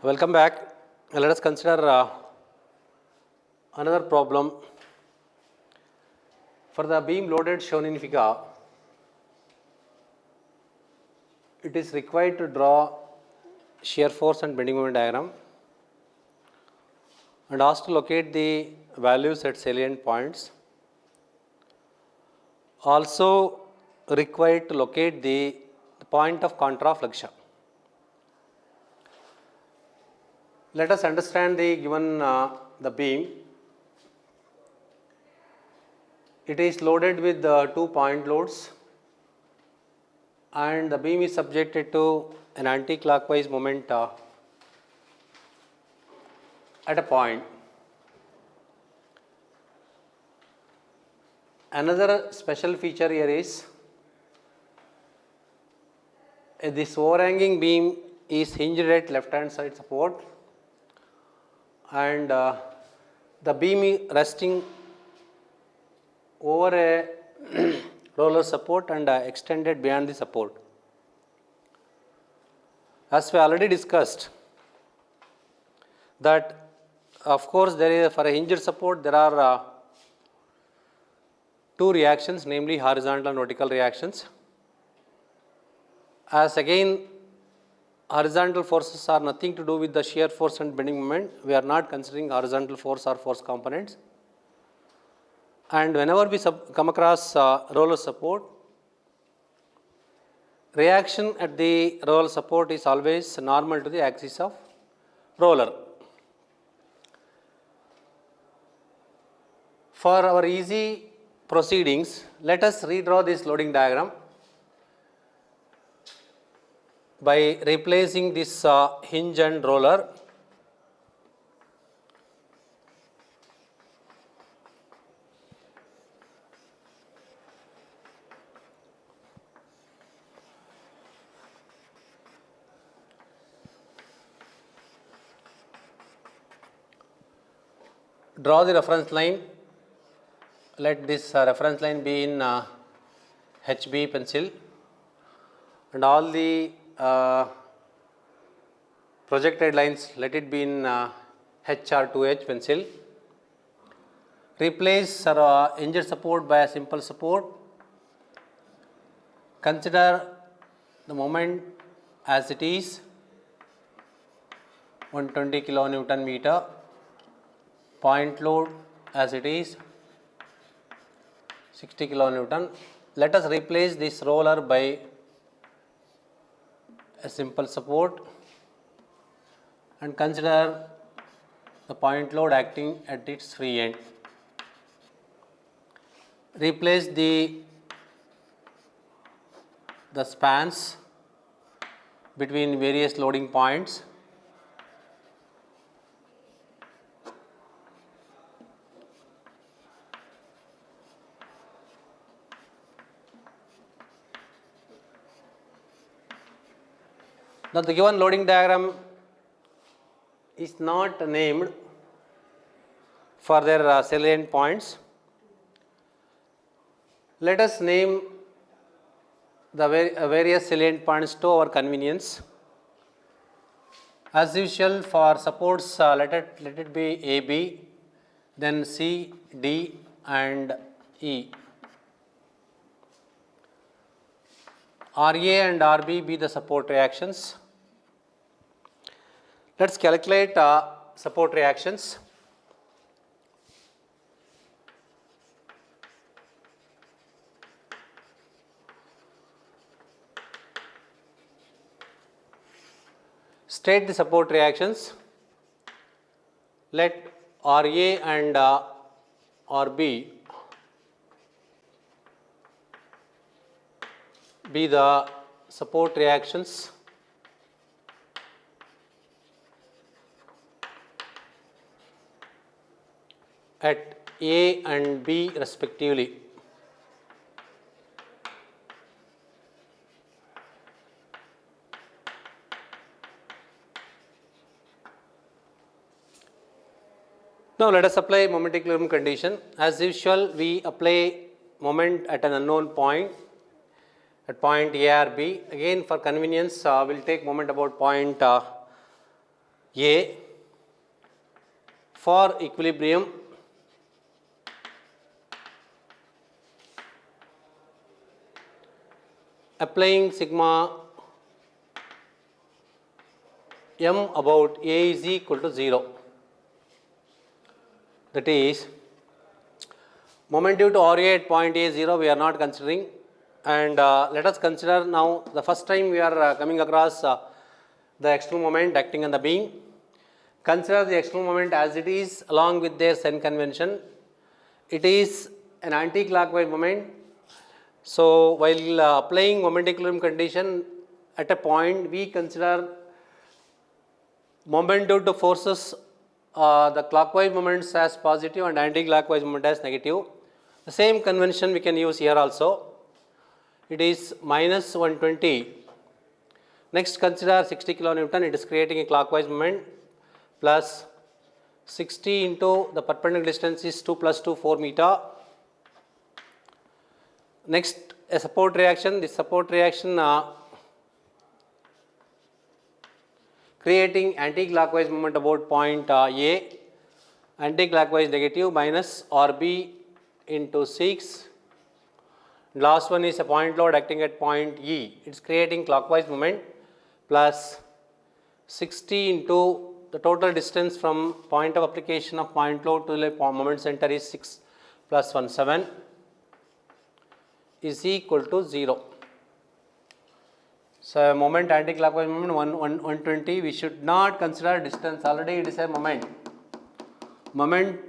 Welcome back. Let us consider another problem. For the beam loaded shown in figure, it is required to draw shear force and bending moment diagram and asked to locate the values at salient points. Also required to locate the point of contraflexion. Let us understand the given the beam. It is loaded with 2 point loads and the beam is subjected to an anti-clockwise moment at a point. Another special feature here is this overhanging beam is hinged at left hand side support and the beam is resting over a roller support and extended beyond the support. As we already discussed that of course there is for a hinged support there are two reactions, namely horizontal and vertical reactions. As again horizontal forces are nothing to do with the shear force and bending moment, we are not considering horizontal force or force components. And whenever we come across roller support, reaction at the roller support is always normal to the axis of roller. For our easy proceedings, let us redraw this loading diagram by replacing this hinge and roller. Draw the reference line. Let this reference line be in HB pencil and all the projected lines let it be in HR2H pencil. Replace hinged support by a simple support. Consider the moment as it is 120 kilonewton meter, point load as it is 60 kilonewton. Let us replace this roller by a simple support and consider the point load acting at its free end. Replace the spans between various loading points. Now the given loading diagram is not named for their salient points. Let us name the various salient points to our convenience. As usual for supports let it be AB, then C, D and E. RA and RB be the support reactions. Let us calculate support reactions. State the support reactions. Let RA and RB be the support reactions at A and B respectively. Now let us apply moment equilibrium condition. As usual, we apply moment at an unknown point, at point A or B. Again for convenience, we will take moment about point A for equilibrium applying sigma m about A is equal to 0. That is, moment due to RA at point A 0 we are not considering, and let us consider now the first time we are coming across the external moment acting on the beam. Consider the external moment as it is along with their sign convention. It is an anti-clockwise moment. So while applying moment equilibrium condition at a point, we consider moment due to forces the clockwise moments as positive and anti-clockwise moment as negative. The same convention we can use here also. It is minus 120. Next consider 60 kilonewton, it is creating a clockwise moment, plus 60 into the perpendicular distance is 2 plus 2, 4 meter. Next a support reaction, this support reaction creating anti-clockwise moment about point A, anti-clockwise negative minus RB into 6. Last one is a point load acting at point E, it is creating clockwise moment, plus 60 into the total distance from point of application of point load to the moment center is 6 plus 1, 7 is equal to 0. So moment anti-clockwise moment 120, we should not consider distance, already it is a moment. Moment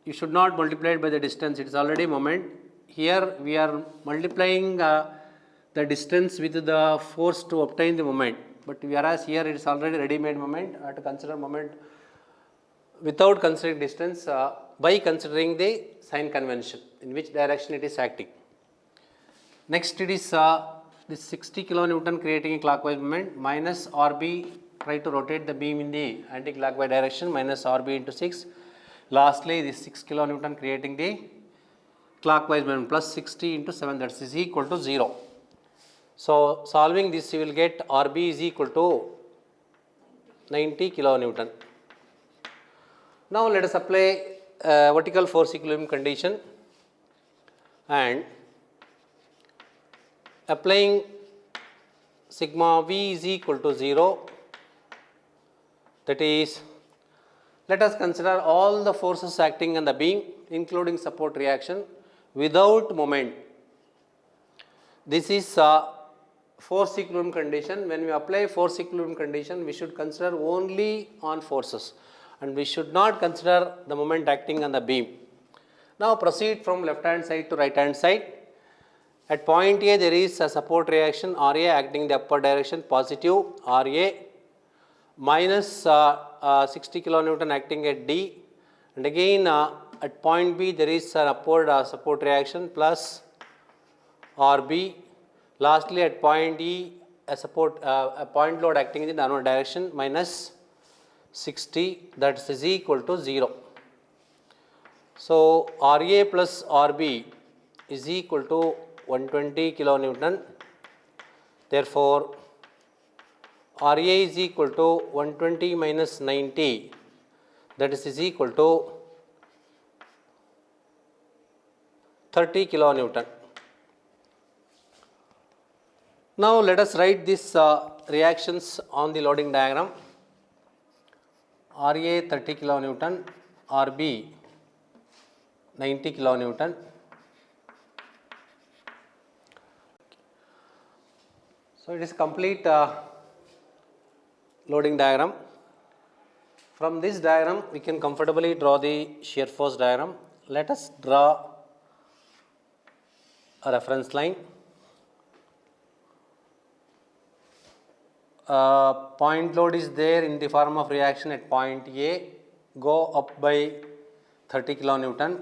you should not multiply it by the distance, it is already moment. Here we are multiplying the distance with the force to obtain the moment, but whereas here it is already ready-made moment. I have to consider moment without considering distance by considering the sign convention in which direction it is acting. Next it is this 60 kilonewton creating a clockwise moment minus RB, try to rotate the beam in the anti-clockwise direction, minus RB into 6. Lastly this 6 kilonewton creating the clockwise moment plus 60 into 7, that is equal to 0. So solving this you will get RB is equal to 90 kilonewton. Now let us apply vertical force equilibrium condition, and applying sigma V is equal to 0, that is, let us consider all the forces acting on the beam including support reaction without moment. This is force equilibrium condition. When we apply force equilibrium condition, we should consider only on forces and we should not consider the moment acting on the beam. Now proceed from left hand side to right hand side. At point A there is a support reaction RA acting in the upper direction, positive RA, minus 60 kilonewton acting at D, and again at point B there is an upward support reaction plus RB. Lastly at point E a point load acting in the downward direction minus 60, that is equal to 0. So RA plus RB is equal to 120 kilonewton. Therefore RA is equal to 120 minus 90, that is equal to 30 kilonewton. Now let us write these reactions on the loading diagram. RA 30 kilonewton, RB 90 kilonewton. So it is complete loading diagram. From this diagram we can comfortably draw the shear force diagram. Let us draw a reference line. Point load is there in the form of reaction at point A, go up by 30 kilonewton.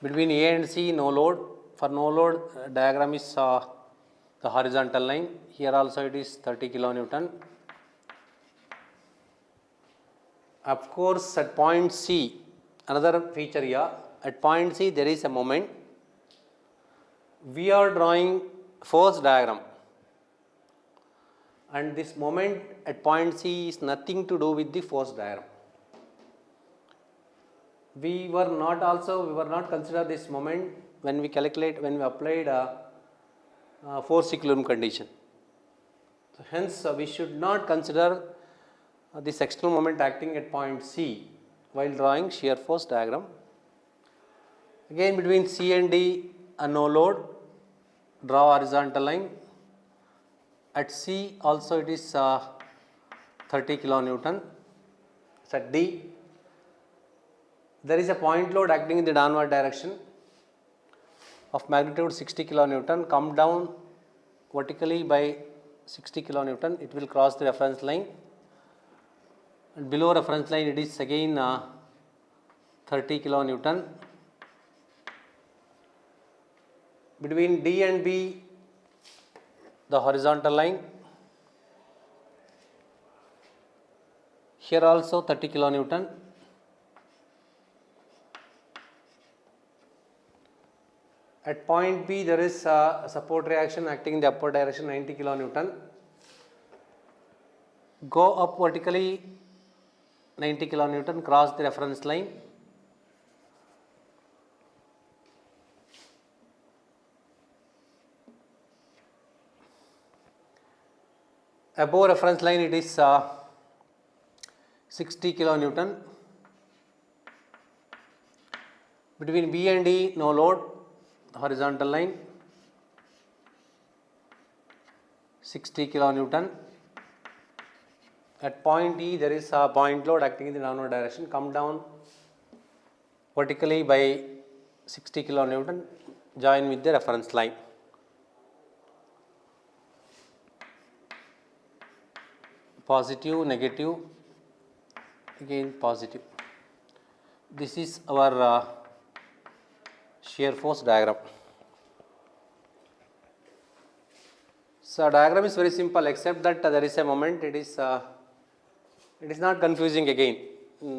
Between A and C no load. For no load diagram is the horizontal line. Here also it is 30 kilonewton. Of course at point C, another feature here, at point C there is a moment. We are drawing force diagram. and this moment at point C is nothing to do with the force diagram. We were not consider this moment when we applied force equilibrium condition. So hence we should not consider this external moment acting at point C while drawing shear force diagram. Again, between C and D a no load, draw horizontal line. At C also it is 30 kilonewton. So at D there is a point load acting in the downward direction of magnitude 60 kilonewton, come down vertically by 60 kilonewton, it will cross the reference line, and below reference line it is again 30 kilonewton. Between D and B the horizontal line, here also 30 kilonewton. At point B there is a support reaction acting in the upward direction 90 kilonewton. Go up vertically 90 kilonewton, cross the reference line. Above reference line it is 60 kilonewton. Between B and D no load, horizontal line 60 kilonewton. At point E there is a point load acting in the downward direction, come down vertically by 60 kilonewton, join with the reference line. Positive, negative, again positive. This is our shear force diagram. So diagram is very simple, except that there is a moment, it is not confusing again.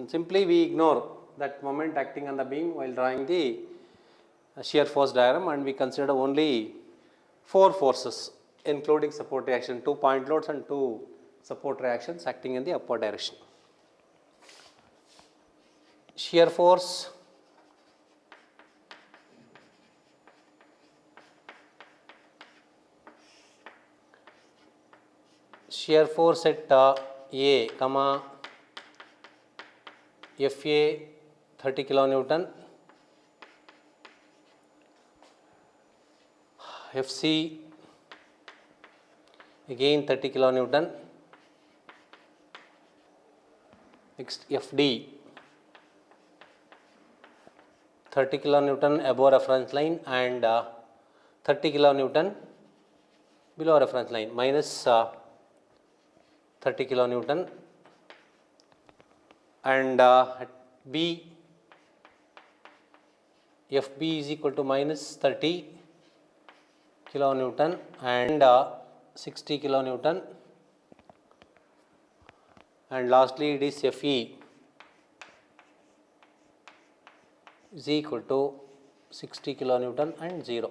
Simply we ignore that moment acting on the beam while drawing the shear force diagram, and we consider only 4 forces including support reaction, 2 point loads and 2 support reactions acting in the upward direction. Shear force at A, comma FA 30 kilonewton, FC again 30 kilonewton, next FD 30 kilonewton above reference line and 30 kilonewton below reference line, minus 30 kilonewton, and at B FB is equal to minus 30 kilonewton and 60 kilonewton, and lastly it is FE is equal to 60 kilonewton and 0.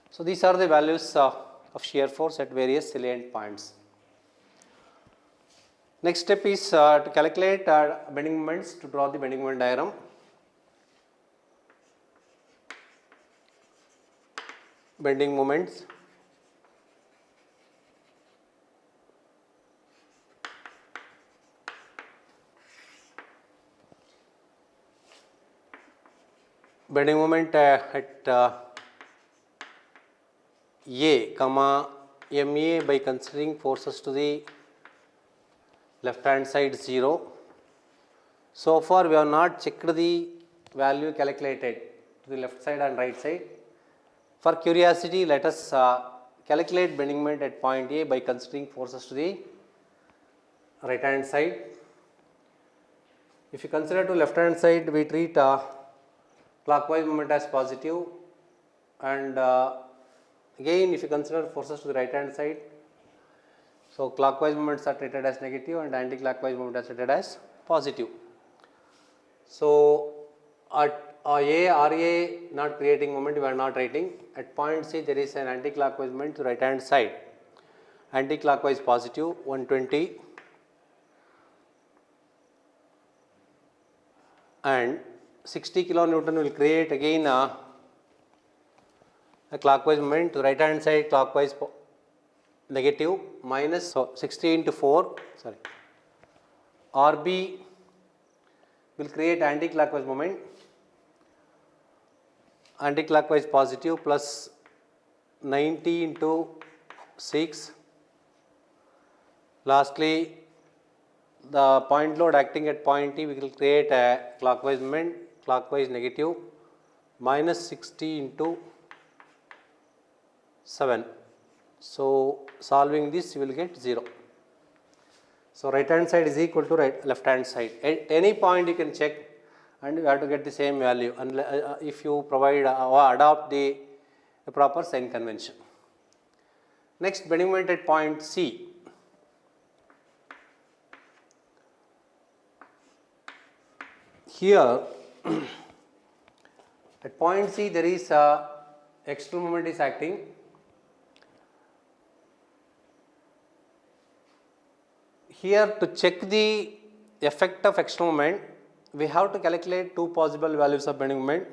So these are the values of shear force at various salient points. Next step is to calculate bending moments to draw the bending moment diagram. Bending moments. Bending moment at A, comma MA by considering forces to the left hand side 0. So far we have not checked the value calculated to the left side and right side. For curiosity, let us calculate bending moment at point A by considering forces to the right hand side. If you consider to left hand side, we treat clockwise moment as positive, and again if you consider forces to the right hand side, so clockwise moments are treated as negative and anti-clockwise moment are treated as positive. So at A, RA not creating moment, we are not writing. At point C there is an anti-clockwise moment to right hand side, anti-clockwise positive 120 and 60 kilonewton will create again a clockwise moment to right hand side clockwise negative minus, so 60 into 4 sorry RB will create anti-clockwise moment, anti-clockwise positive plus 90 into 6. Lastly, the point load acting at point T will create a clockwise moment, clockwise negative minus 60 into 7. So, solving this you will get 0. So, right hand side is equal to left hand side. At any point you can check and you have to get the same value if you provide or adopt the proper sign convention. Next, bending moment at point C. Here at point C there is a external moment is acting. Here to check the effect of external moment, we have to calculate two possible values of bending moment.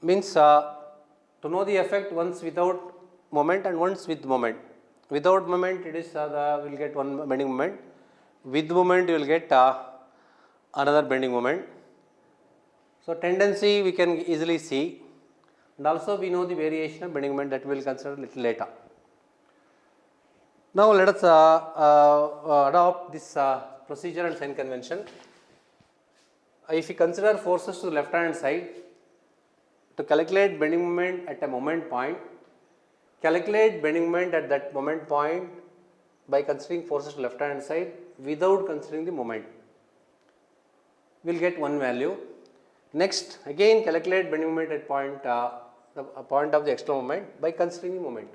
Means to know the effect once without moment and once with moment. Without moment it is we will get one bending moment. With moment you will get another bending moment. So tendency we can easily see, and also we know the variation of bending moment that we will consider little later. Now let us adopt this procedure and sign convention. If we consider forces to the left hand side, to calculate bending moment at a moment point, calculate bending moment at that moment point by considering forces to the left hand side without considering the moment. We will get one value. Next, again calculate bending moment at point, the point of the external moment by considering the moment.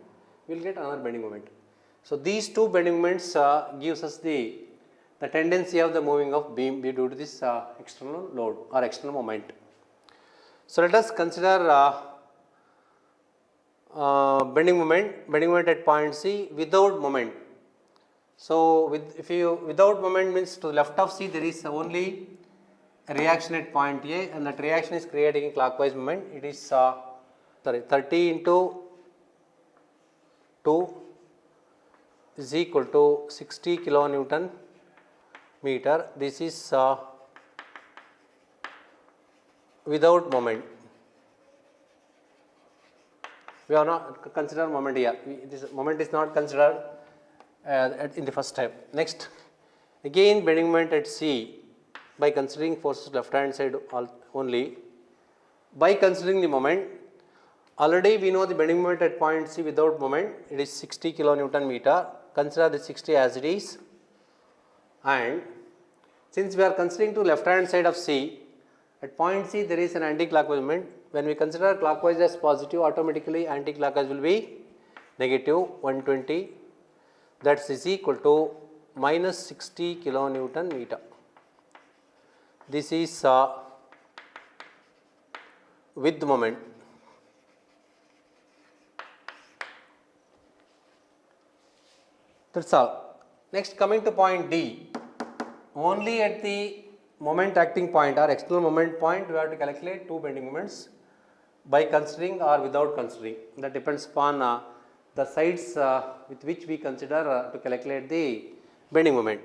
We will get another bending moment. So, these two bending moments gives us the tendency of the moving of beam due to this external load or external moment. So, let us consider bending moment at point C without moment. So, without moment means to the left of C there is only a reaction at point A and that reaction is creating a clockwise moment. It is 30 into 2 is equal to 60 kilonewton meter. This is without moment. We are not consider moment here. This moment is not considered in the first step. Next, again bending moment at C by considering forces left hand side only. By considering the moment, already we know the bending moment at point C without moment, it is 60 kilonewton meter. Consider the 60 as it is, and since we are considering to left hand side of C, at point C there is an anti-clockwise moment. When we consider clockwise as positive, automatically anti-clockwise will be negative 120, that is equal to minus 60 kilonewton meter. This is with moment. That is all. Next, coming to point D, only at the moment acting point or external moment point we have to calculate two bending moments by considering or without considering. That depends upon the sides with which we consider to calculate the bending moment.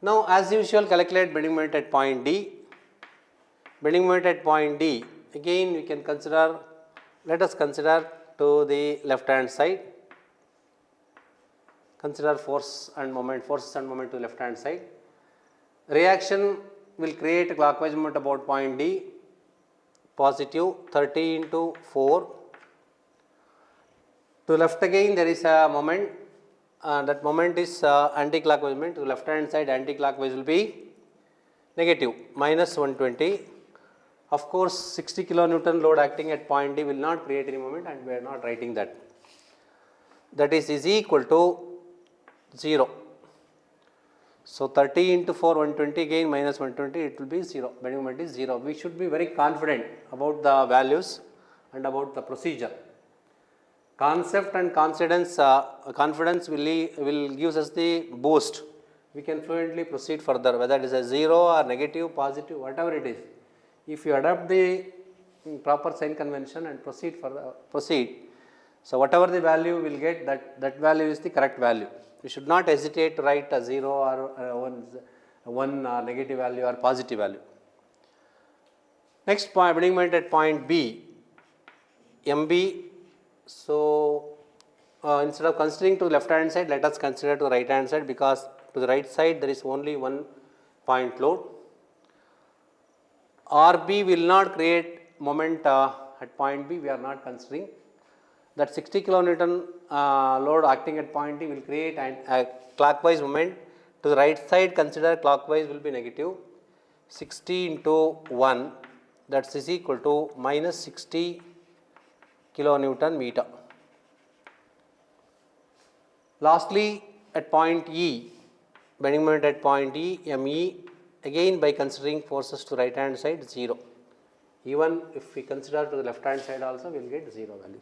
Now, as usual, calculate bending moment at point D. Bending moment at point D, again we can consider, let us consider to the left hand side. Consider forces and moment to the left hand side. Reaction will create a clockwise moment about point D, positive 30 into 4. To left again there is a moment, that moment is anti-clockwise moment. To left hand side anti-clockwise will be negative minus 120. Of course, 60 kilonewton load acting at point D will not create any moment and we are not writing that. That is equal to 0. So, 30 into 4 120 again minus 120, it will be 0, bending moment is 0. We should be very confident about the values and about the procedure. concept and confidence will gives us the boost. We can fluently proceed further, whether it is a 0 or negative, positive, whatever it is. If you adopt the proper sign convention and proceed, so whatever the value we will get, that value is the correct value. We should not hesitate to write a 0 or one negative value or positive value. Next point, beginning point at point B, MB. So instead of considering to the left hand side, let us consider to the right hand side, because to the right side there is only one point load. RB will not create moment at point B, we are not considering. That 60 kilonewton load acting at point D will create a clockwise moment. To the right side, consider clockwise will be negative. 60 into 1, that is equal to minus 60 kilonewton meter. Lastly, at point E, bending moment at point E, ME, again by considering forces to right hand side 0. Even if we consider to the left hand side also, we will get 0 value.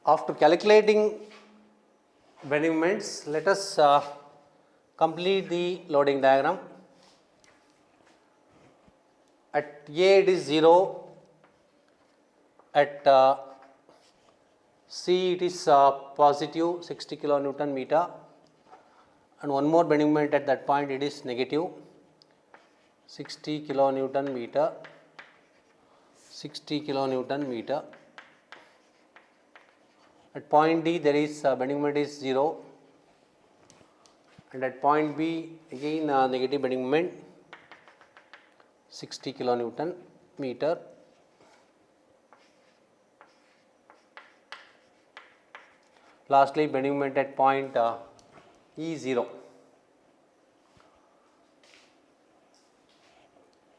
After calculating bending moments, let us complete the loading diagram. At A it is 0, at C it is positive 60 kilonewton meter, and one more bending moment at that point, it is negative 60 kilonewton meter, 60 kilonewton meter. At point D there is bending moment is 0, and at point B again negative bending moment 60 kilonewton meter. Lastly, bending moment at point E 0.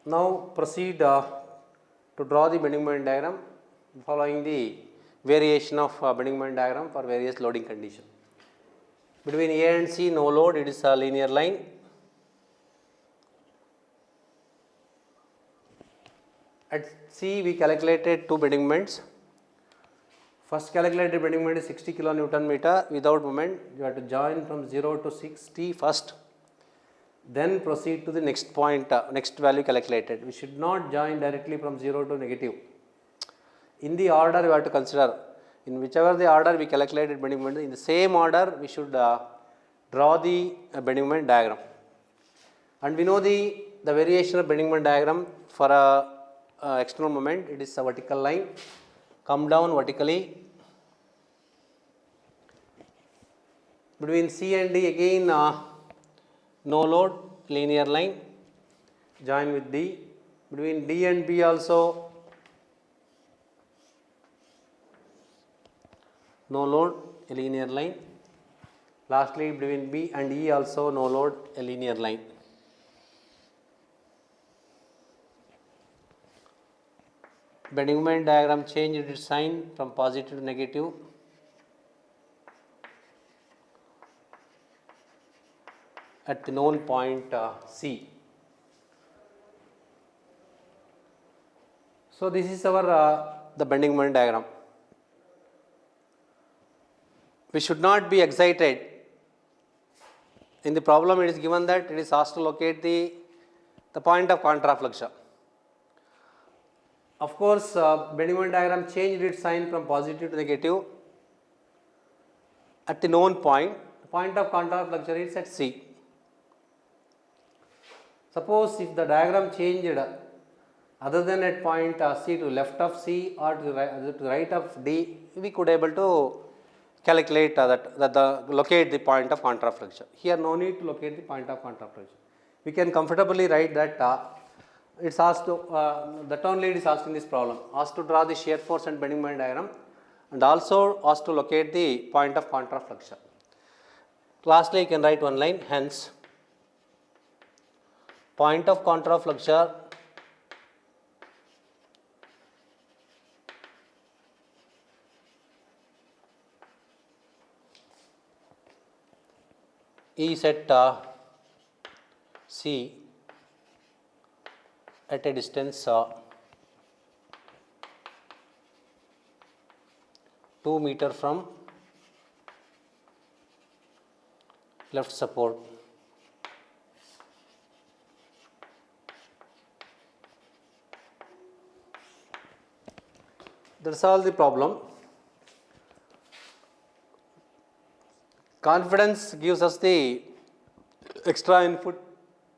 Now proceed to draw the bending moment diagram following the variation of bending moment diagram for various loading conditions. Between A and C, no load, it is a linear line. At C, we calculated two bending moments. First calculated bending moment is 60 kilonewton meter without moment. You have to join from 0 to 60 first, then proceed to the next point, next value calculated. We should not join directly from 0 to negative. In the order you have to consider, in whichever the order we calculated bending moment, in the same order we should draw the bending moment diagram. And we know the variation of bending moment diagram for a external moment, it is a vertical line, come down vertically. Between C and D again no load, linear line, join with D. Between D and B also no load, a linear line. Lastly, between B and E also no load, a linear line. Bending moment diagram changed its sign from positive to negative. At the known point C. So this is our the bending moment diagram. We should not be excited. In the problem, it is given that it is asked to locate the point of contrafluxion. Of course, bending moment diagram changed its sign from positive to negative at the known point. The point of contrafluxion is at C. Suppose if the diagram changed other than at point C to left of C or to the right of D, we could able to calculate locate the point of contrafluxion. Here no need to locate the point of contrafluxion. We can comfortably write that it's asked to that only it is asked in this problem, asked to draw the shear force and bending moment diagram, and also asked to locate the point of contrafluxion. Lastly, you can write one line, hence point of contrafluxion is at C at a distance 2 meter from left support. That's all the problem. Confidence gives us the extra input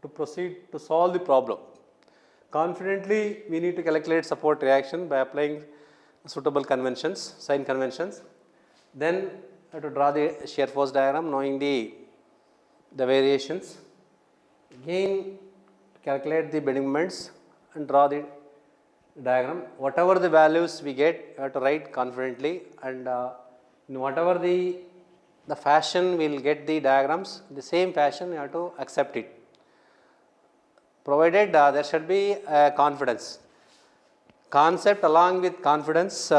to proceed to solve the problem. Confidently, we need to calculate support reaction by applying suitable conventions, sign conventions. Then to draw the shear force diagram, knowing the variations. Again, calculate the bending moments and draw the diagram. Whatever the values we get, we have to write confidently, and in whatever the fashion we will get the diagrams, the same fashion you have to accept it. Provided there should be confidence. Concept along with confidence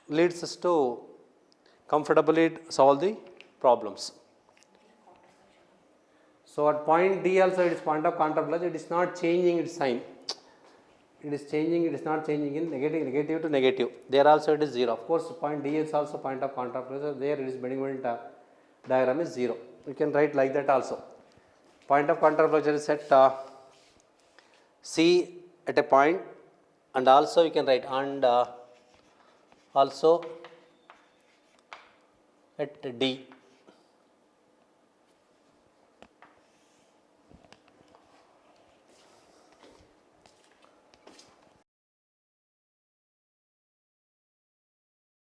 leads us to comfortably solve the problems. So at point D also it is point of counterflow, it is not changing its sign. It is changing, it is not changing in negative to negative. There also it is 0. Of course, point D is also point of counterflow, so there it is bending moment diagram is 0. You can write like that also. Point of counterflow is set C at a point, and also you can write and also at D.